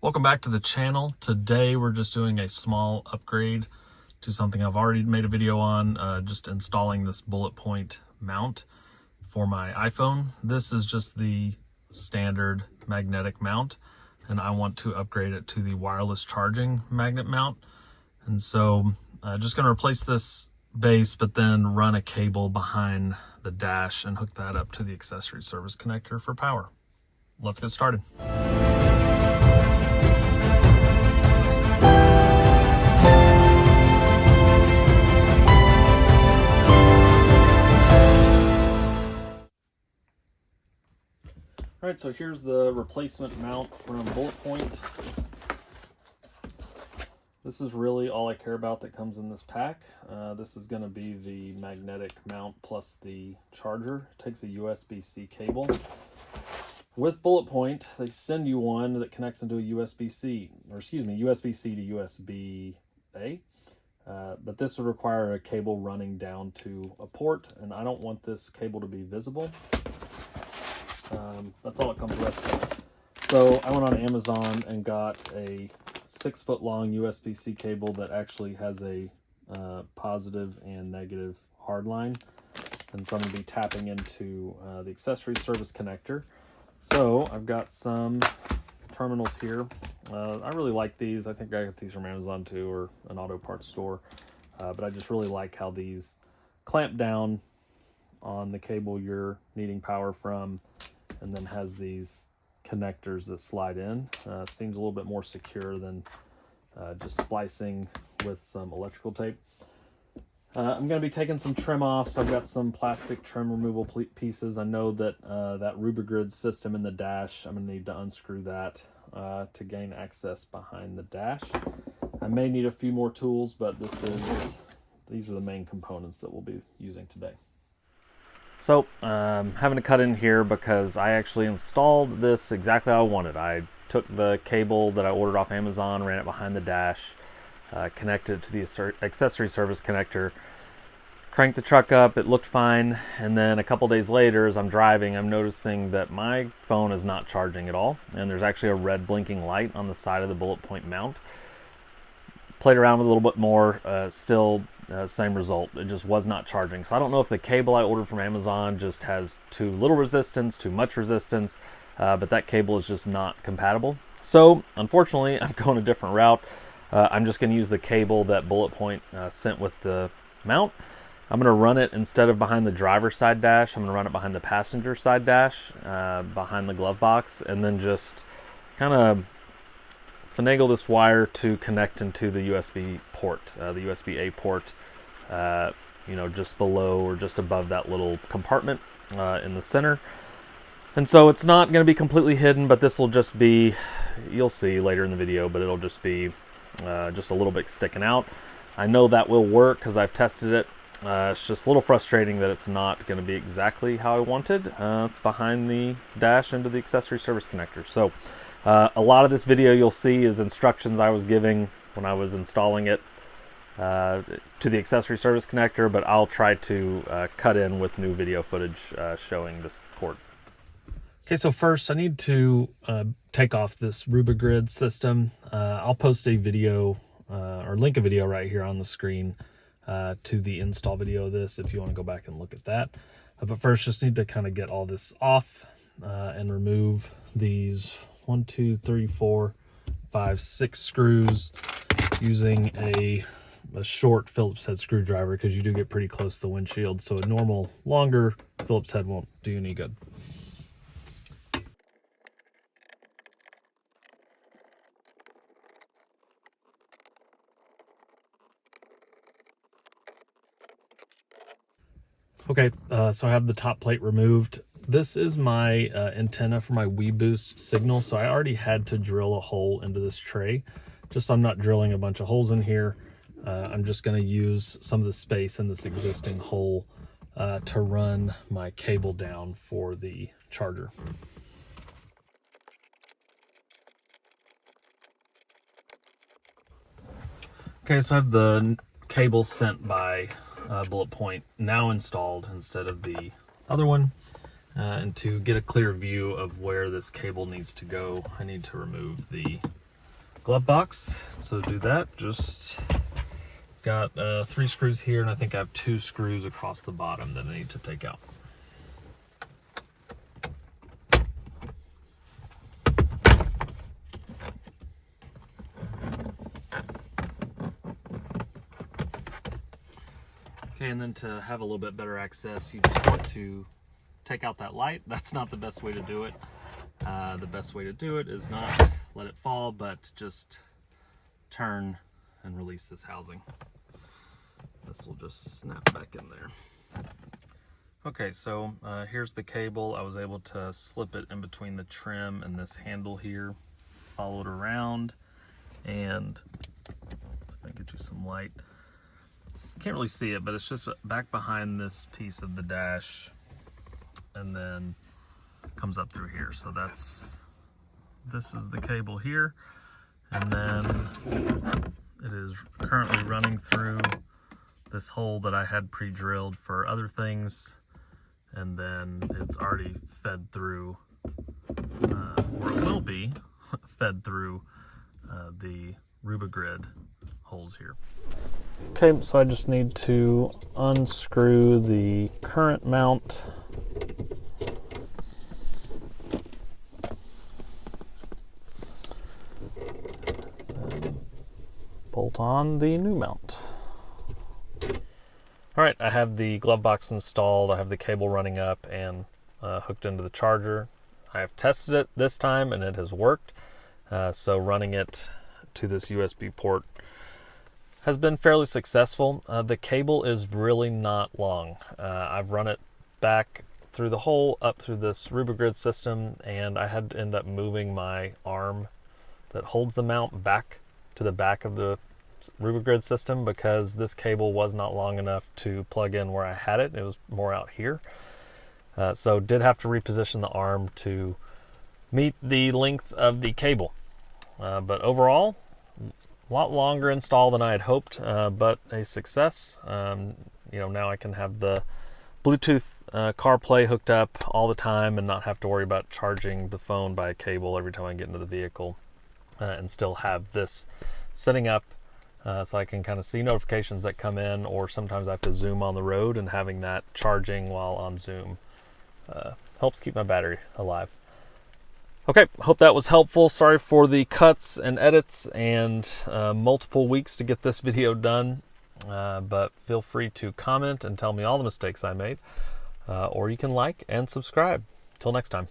Welcome back to the channel. Today we're just doing a small upgrade to something I've already made a video on, just installing this Bulletpoint mount for my iPhone. This is just the standard magnetic mount, and I want to upgrade it to the wireless charging magnet mount. And so just going to replace this base, but then run a cable behind the dash and hook that up to the accessory service connector for power. Let's get started. All right, so here's the replacement mount from Bulletpoint. This is really all I care about that comes in this pack. This is going to be the magnetic mount plus the charger. It takes a USB-C cable. With Bulletpoint, they send you one that connects into a USB-C, or excuse me, USB-C to USB-A. But this would require a cable running down to a port, and I don't want this cable to be visible. That's all it comes with. So I went on Amazon and got a 6-foot long USB-C cable that actually has a positive and negative hard line. And so I'm going to be tapping into the accessory service connector. So I've got some terminals here. I really like these. I think I got these from Amazon too, or an auto parts store. But I just really like how these clamp down on the cable you're needing power from, and then has these connectors that slide in. Seems a little bit more secure than just splicing with some electrical tape. I'm going to be taking some trim off, so I've got some plastic trim removal pieces. I know that that Rubigrid system in the dash, I'm going to need to unscrew that to gain access behind the dash. I may need a few more tools, but these are the main components that we'll be using today. So, having to cut in here because I actually installed this exactly how I wanted. I took the cable that I ordered off Amazon, ran it behind the dash, connected it to the accessory service connector, cranked the truck up, it looked fine, and then a couple days later as I'm driving, I'm noticing that my phone is not charging at all, and there's actually a red blinking light on the side of the Bulletpoint mount. Played around with it a little bit more, still same result. It just was not charging. So I don't know if the cable I ordered from Amazon just has too little resistance, too much resistance, but that cable is just not compatible. So unfortunately, I'm going a different route. I'm just going to use the cable that Bulletpoint sent with the mount. I'm going to run it instead of behind the driver's side dash. I'm going to run it behind the passenger side dash, behind the glove box, and then just kind of finagle this wire to connect into the USB port, the USB-A port, just below or just above that little compartment in the center. And so it's not going to be completely hidden, but this will just be, you'll see later in the video, but it'll just be just a little bit sticking out. I know that will work because I've tested it. It's just a little frustrating that it's not going to be exactly how I wanted behind the dash into the accessory service connector. So a lot of this video you'll see is instructions I was giving when I was installing it to the accessory service connector, but I'll try to cut in with new video footage showing this cord. Okay, so first I need to take off this Rubigrid system. I'll post a video or link a video right here on the screen to the install video of this if you want to go back and look at that. But first just need to kind of get all this off and remove these 1, 2, 3, 4, 5, 6 screws using a short Phillips head screwdriver, because you do get pretty close to the windshield, so a normal longer Phillips head won't do you any good. Okay, so I have the top plate removed. This is my antenna for my WeBoost signal, so I already had to drill a hole into this tray. Just so I'm not drilling a bunch of holes in here, I'm just going to use some of the space in this existing hole to run my cable down for the charger. Okay, so I have the cable sent by Bulletpoint now installed instead of the other one. And to get a clear view of where this cable needs to go, I need to remove the glove box. So to do that, just got 3 screws here, and I think I have 2 screws across the bottom that I need to take out. Okay, and then to have a little bit better access, you just want to take out that light. That's not the best way to do it. The best way to do it is not let it fall, but just turn and release this housing. This will just snap back in there. Okay, so here's the cable. I was able to slip it in between the trim and this handle here, follow it around, and let's see if I can get you some light. Can't really see it, but it's just back behind this piece of the dash, and then comes up through here. So this is the cable here, and then it is currently running through this hole that I had pre-drilled for other things, and then it's already fed through, or it will be fed through the Rubagrid holes here. Okay, so I just need to unscrew the current mount. And bolt on the new mount. All right, I have the glove box installed. I have the cable running up and hooked into the charger. I have tested it this time and it has worked. So running it to this USB port has been fairly successful. The cable is really not long. I've run it back through the hole, up through this Rubagrid system, and I had to end up moving my arm that holds the mount back to the back of the Rubagrid system because this cable was not long enough to plug in where I had it. It was more out here. So did have to reposition the arm to meet the length of the cable. But overall, a lot longer install than I had hoped, but a success. Now I can have the Bluetooth CarPlay hooked up all the time and not have to worry about charging the phone by a cable every time I get into the vehicle, and still have this setting up so I can kind of see notifications that come in, or sometimes I have to zoom on the road, and having that charging while on zoom helps keep my battery alive. Okay, hope that was helpful. Sorry for the cuts and edits and multiple weeks to get this video done, but feel free to comment and tell me all the mistakes I made, or you can like and subscribe. Till next time.